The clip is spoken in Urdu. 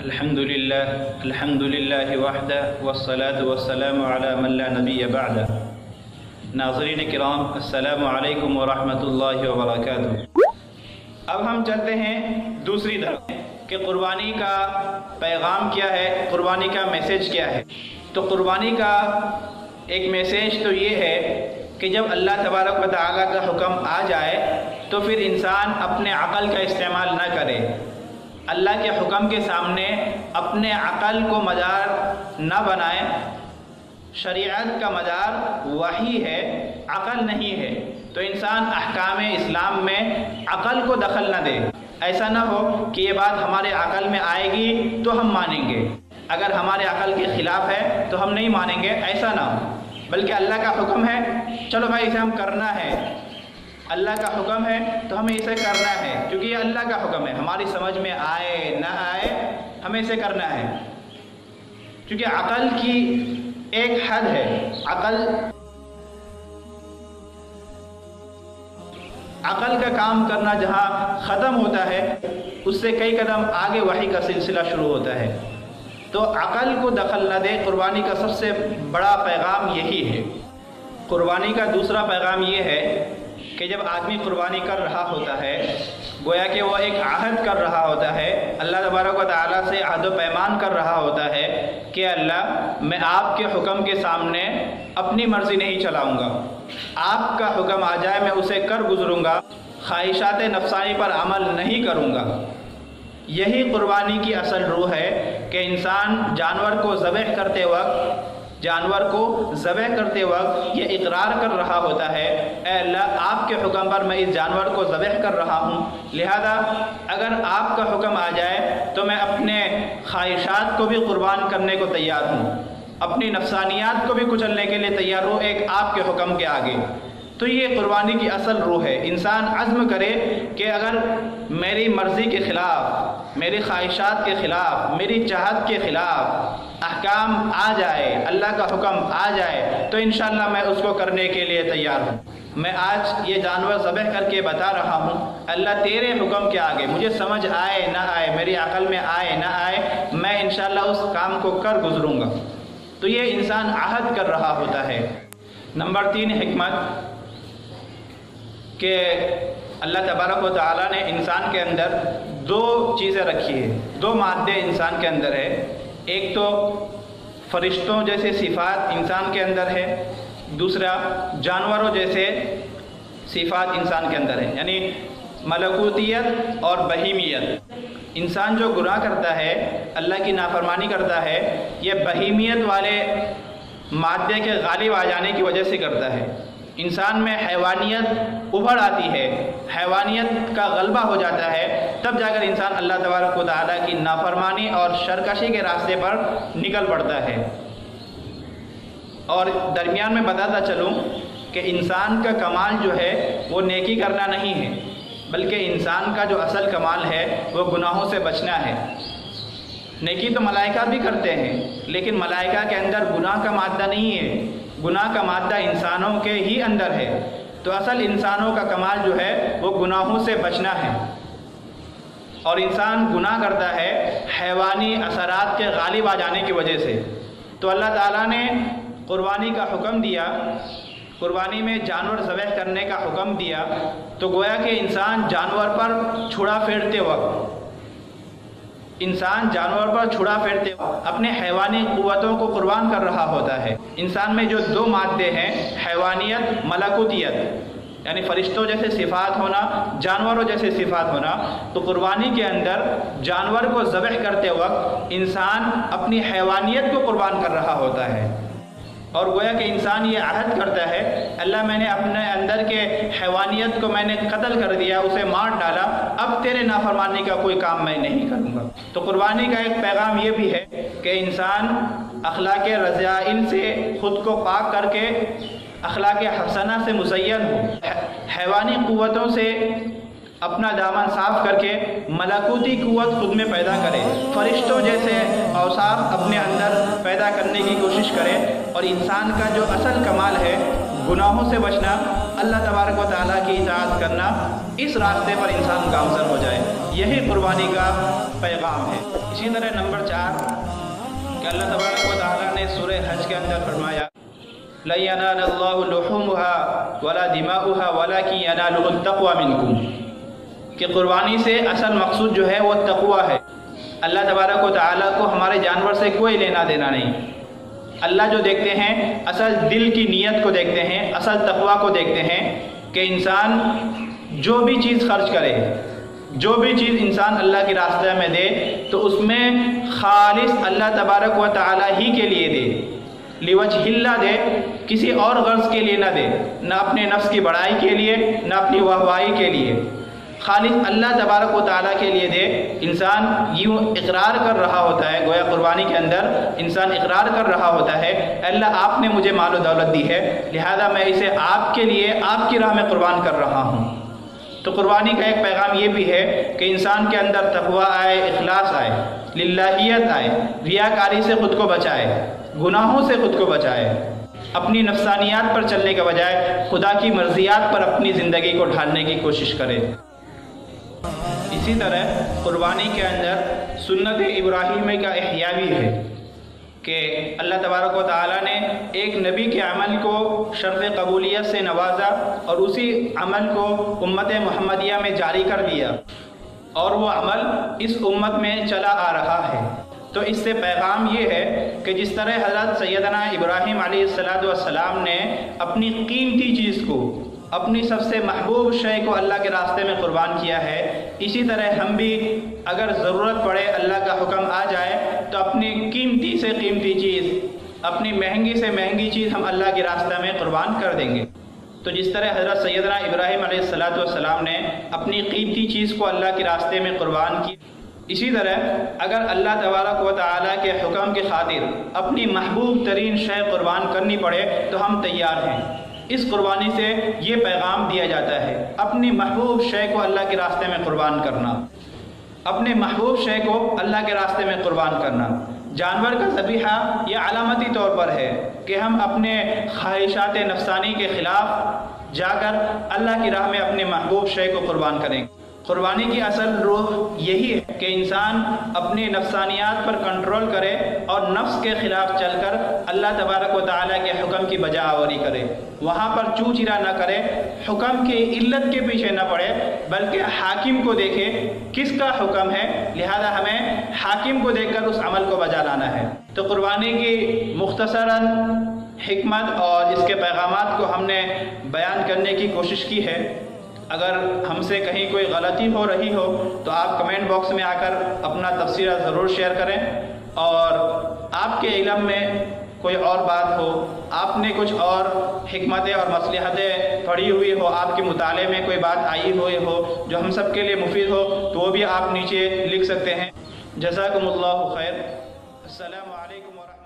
الحمدللہ وحدہ والصلاة والسلام علی من لا نبی بعدہ۔ ناظرین کرام، السلام علیکم ورحمۃ اللہ وبرکاتہ۔ اب ہم چلتے ہیں دوسری طرف کہ قربانی کا پیغام کیا ہے، قربانی کا میسج کیا ہے۔ تو قربانی کا ایک میسج تو یہ ہے کہ جب اللہ تبارک و تعالیٰ کا حکم آ جائے تو پھر انسان اپنے عقل کا استعمال نہ کرے، اللہ کے حکم کے سامنے اپنے عقل کو مدار نہ بنائے۔ شریعت کا مدار وحی ہے، عقل نہیں ہے، تو انسان احکام اسلام میں عقل کو دخل نہ دے۔ ایسا نہ ہو کہ یہ بات ہمارے عقل میں آئے گی تو ہم مانیں گے، اگر ہمارے عقل کے خلاف ہے تو ہم نہیں مانیں گے، ایسا نہ ہو۔ بلکہ اللہ کا حکم ہے، چلو بھائی اسے ہم کرنا ہے، اللہ کا حکم ہے تو ہمیں اسے کرنا ہے، کیونکہ یہ اللہ کا حکم ہے، ہماری سمجھ میں آئے نہ آئے ہمیں اسے کرنا ہے۔ کیونکہ عقل کی ایک حد ہے، عقل کا کام کرنا جہاں ختم ہوتا ہے اس سے کئی قدم آگے وحی کا سلسلہ شروع ہوتا ہے۔ تو عقل کو دخل نہ دے، قربانی کا سب سے بڑا پیغام یہی ہے۔ قربانی کا دوسرا پیغام یہ ہے کہ جب آدمی قربانی کر رہا ہوتا ہے گویا کہ وہ ایک عہد کر رہا ہوتا ہے، اللہ تبارک و تعالیٰ سے عہد و پیمان کر رہا ہوتا ہے کہ اللہ میں آپ کے حکم کے سامنے اپنی مرضی نہیں چلاؤں گا، آپ کا حکم آ جائے میں اسے کر گزروں گا، خواہشات نفسانی پر عمل نہیں کروں گا۔ یہی قربانی کی اصل روح ہے کہ انسان جانور کو ذبح کرتے وقت یہ اقرار کر رہا ہوتا ہے، اے اللہ آپ کے حکم پر میں اس جانور کو ذبح کر رہا ہوں، لہذا اگر آپ کا حکم آ جائے تو میں اپنے خواہشات کو بھی قربان کرنے کو تیار ہوں، اپنی نفسانیات کو بھی کچلنے کے لیے تیار ہوں ایک آپ کے حکم کے آگے۔ تو یہ قربانی کی اصل روح ہے، انسان عزم کرے کہ اگر میری مرضی کے خلاف، میری خواہشات کے خلاف، میری چاہت کے خلاف احکام آ جائے، اللہ کا حکم آ جائے تو انشاءاللہ میں اس کو کرنے کے لیے تیار ہوں۔ میں آج یہ جانور ذبح کر کے بتا رہا ہوں، اللہ تیرے حکم کے آگے مجھے سمجھ آئے نہ آئے، میری عقل میں آئے نہ آئے، میں انشاءاللہ اس کام کو کر گزروں گا۔ تو یہ انسان عہد کر رہا ہوتا ہے۔ نمبر 3 حکمت کہ اللہ تبارک و تعالیٰ نے انسان کے اندر 2 چیزیں رکھی ہیں، 2 مادے انسان کے اندر ہے۔ ایک تو فرشتوں جیسے صفات انسان کے اندر ہے، دوسرا جانوروں جیسے صفات انسان کے اندر ہے، یعنی ملکوتیت اور بہیمیت۔ انسان جو گناہ کرتا ہے، اللہ کی نافرمانی کرتا ہے، یہ بہیمیت والے مادے کے غالب آ جانے کی وجہ سے کرتا ہے۔ انسان میں حیوانیت ابھر آتی ہے، حیوانیت کا غلبہ ہو جاتا ہے، تب جا کر انسان اللہ تبارک و تعالیٰ کی نافرمانی اور سرکشی کے راستے پر نکل پڑتا ہے۔ اور درمیان میں بتاتا چلوں کہ انسان کا کمال جو ہے وہ نیکی کرنا نہیں ہے، بلکہ انسان کا جو اصل کمال ہے وہ گناہوں سے بچنا ہے۔ نیکی تو ملائکہ بھی کرتے ہیں، لیکن ملائکہ کے اندر گناہ کا مادہ نہیں ہے، گناہ کا مادہ انسانوں کے ہی اندر ہے۔ تو اصل انسانوں کا کمال جو ہے وہ گناہوں سے بچنا ہے، اور انسان گناہ کرتا ہے حیوانی اثرات کے غالب آ جانے کی وجہ سے۔ تو اللہ تعالیٰ نے قربانی کا حکم دیا، قربانی میں جانور ذبح کرنے کا حکم دیا، تو گویا کہ انسان جانور پر چھڑا پھیرتے وقت اپنے حیوانی قوتوں کو قربان کر رہا ہوتا ہے۔ انسان میں جو 2 مادے ہیں، حیوانیت، ملکوتیت، یعنی فرشتوں جیسے صفات ہونا، جانوروں جیسے صفات ہونا، تو قربانی کے اندر جانور کو ذبح کرتے وقت انسان اپنی حیوانیت کو قربان کر رہا ہوتا ہے، اور گویا کہ انسان یہ عہد کرتا ہے، اللہ میں نے اپنے اندر کے حیوانیت کو میں نے قتل کر دیا، اسے مار ڈالا، اب تیرے نافرمانی کا کوئی کام میں نہیں کروں گا۔ تو قربانی کا ایک پیغام یہ بھی ہے کہ انسان اخلاق رذائل سے خود کو پاک کر کے اخلاق حسنہ سے مزین ہو، حیوانی قوتوں سے اپنا دامن صاف کر کے ملکوتی قوت خود میں پیدا کرے، فرشتوں جیسے اوصاف اپنے اندر پیدا کرنے کی کوشش کرے، اور انسان کا جو اصل کمال ہے گناہوں سے بچنا، اللہ تبارک و تعالیٰ کی اطاعت کرنا، اس راستے پر انسان گامزن ہو جائے۔ یہی قربانی کا پیغام ہے۔ اسی طرح نمبر 4 کہ اللہ تبارک و تعالیٰ نے سورہ حج کے اندر فرمایا لَن يَنَالَ اللَّهُ لُحُومُهَا وَلَا دِمَاؤُهَا وَلَكِنْ يَنَالُهُ التَّقْوَى مِنْكُمْ کہ قربانی سے اصل مقصود جو ہے وہ تقوی ہے۔ اللہ تبارک و تعالیٰ کو ہمارے جانور سے کوئی لینا دینا نہیں۔ اللہ جو دیکھتے ہیں اصل دل کی نیت کو دیکھتے ہیں، اصل تقوی کو دیکھتے ہیں کہ انسان جو بھی چیز خرچ کرے، جو بھی چیز انسان اللہ کے راستے میں دے تو اس میں خالص اللہ تبارک و تعالیٰ ہی کے لیے دے، لوجہ اللہ دے، کسی اور غرض کے لیے نہ دے، نہ اپنے نفس کی بڑائی کے لیے، نہ اپنی واہوائی کے لیے، خالص اللہ تبارک و تعالیٰ کے لیے دے۔ انسان یوں اقرار کر رہا ہوتا ہے، گویا قربانی کے اندر انسان اقرار کر رہا ہوتا ہے اللہ آپ نے مجھے مال و دولت دی ہے، لہذا میں اسے آپ کے لیے آپ کی راہ میں قربان کر رہا ہوں۔ تو قربانی کا ایک پیغام یہ بھی ہے کہ انسان کے اندر تقوی آئے، اخلاص آئے، للہیت آئے، ریاکاری سے خود کو بچائے، گناہوں سے خود کو بچائے، اپنی نفسانیات پر چلنے کے بجائے خدا کی مرضیات پر اپنی زندگی کو ڈھالنے کی کوشش کرے۔ اسی طرح قربانی کے اندر سنت ابراہیمی کا احیاء بھی ہے کہ اللہ تبارک و تعالیٰ نے ایک نبی کے عمل کو شرط قبولیت سے نوازا اور اسی عمل کو امت محمدیہ میں جاری کر دیا، اور وہ عمل اس امت میں چلا آ رہا ہے۔ تو اس سے پیغام یہ ہے کہ جس طرح حضرت سیدنا ابراہیم علیہ السلام نے اپنی قیمتی چیز کو، اپنی سب سے محبوب شے کو اللہ کے راستے میں قربان کیا ہے، اسی طرح ہم بھی اگر ضرورت پڑے، اللہ کا حکم آ جائے تو اپنی قیمتی سے قیمتی چیز، اپنی مہنگی سے مہنگی چیز ہم اللہ کے راستے میں قربان کر دیں گے۔ تو جس طرح حضرت سیدنا ابراہیم علیہ السلام نے اپنی قیمتی چیز کو اللہ کے راستے میں قربان کی، اسی طرح اگر اللہ تبارک و تعالیٰ کے حکم کی خاطر اپنی محبوب ترین شے قربان کرنی پڑے تو ہم تیار ہیں۔ اس قربانی سے یہ پیغام دیا جاتا ہے اپنی محبوب شے کو اللہ کے راستے میں قربان کرنا، اپنے محبوب شے کو اللہ کے راستے میں قربان کرنا۔ جانور کا ذبیحہ یہ علامتی طور پر ہے کہ ہم اپنے خواہشات نفسانی کے خلاف جا کر اللہ کی راہ میں اپنے محبوب شے کو قربان کریں۔ قربانی کی اصل روح یہی ہے کہ انسان اپنی نفسانیات پر کنٹرول کرے اور نفس کے خلاف چل کر اللہ تبارک و تعالیٰ کے حکم کی بجا آوری کرے، وہاں پر چو چرا نہ کرے، حکم کی علت کے پیچھے نہ پڑے، بلکہ حاکم کو دیکھے کس کا حکم ہے، لہذا ہمیں حاکم کو دیکھ کر اس عمل کو بجا لانا ہے۔ تو قربانی کی مختصراً حکمت اور اس کے پیغامات کو ہم نے بیان کرنے کی کوشش کی ہے۔ اگر ہم سے کہیں کوئی غلطی ہو رہی ہو تو آپ کمنٹ باکس میں آ کر اپنا تبصرہ ضرور شیئر کریں، اور آپ کے علم میں کوئی اور بات ہو، آپ نے کچھ اور حکمتیں اور مصلحتیں پڑھی ہوئی ہو، آپ کے مطالعے میں کوئی بات آئی ہوئی ہو جو ہم سب کے لیے مفید ہو، تو وہ بھی آپ نیچے لکھ سکتے ہیں۔ جزاکم اللہ خیر۔ السلام علیکم ورحمۃ اللہ۔